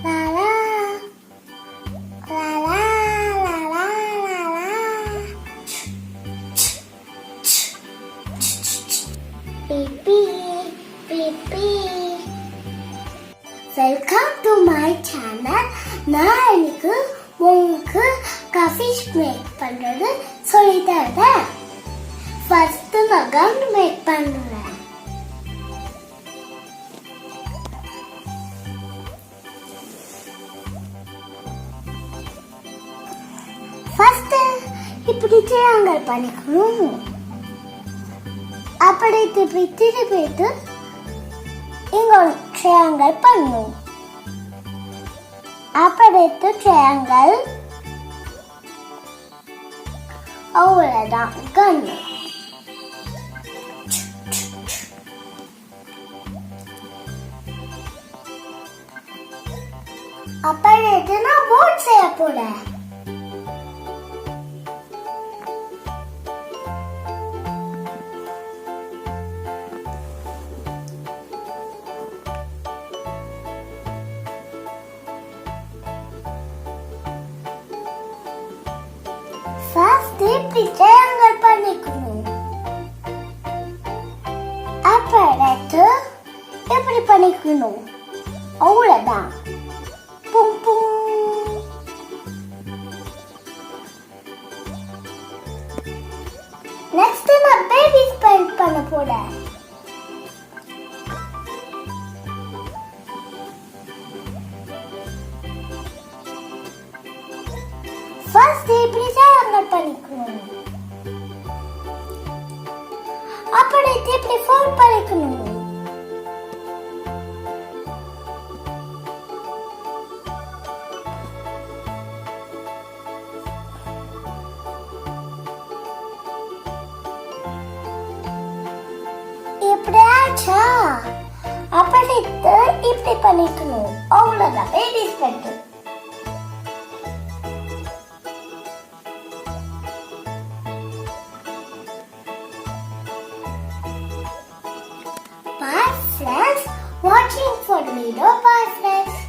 la la la la la la la la. Beep beep beep beep. Welcome to my channel. நான் இன்னைக்கு உங்களுக்கு கஃபிஷ் make பண்றது சொல்லி தரேன். ஃபர்ஸ்ட் நான் கம் மேக் பண்ணுறேன். ஃபர்ஸ்ட் இப்படி ட்ரையாங்கிள் பண்ணிக்கணும். அப்படி இப்படி திருப்பிட்டு இங்க ஒரு ட்ரையாங்கிள் பண்ணணும். அப்படிட்டு ட்ரையாங்கிள் அவ்வளோதான் கண்ணு. அப்படிட்டு நான் போட் செய்ய போறேன். ஃபர்ஸ்ட் இப்படி ட்ரையாங்கிள் பண்ணிக்கணும். அப்படிட்டு இப்படி பண்ணிக்கணும். அவ்வளோதான். பும் பும். நெக்ஸ்ட் நான் பேபி பெயிண்ட் பண்ண போறேன். ஃபர்ஸ்ட் இப்படி ட்ரையாங்கிள் பண்ணிக்கணும். அப்படி இப்படி ஃபோல்ட் பண்ணிக்கணும். இப்படி ஆச்சா? அப்படி இப்படி பண்ணிக்கணும். அவ்வளோதான் baby paint. Bye friends, watching for the video. Bye friends.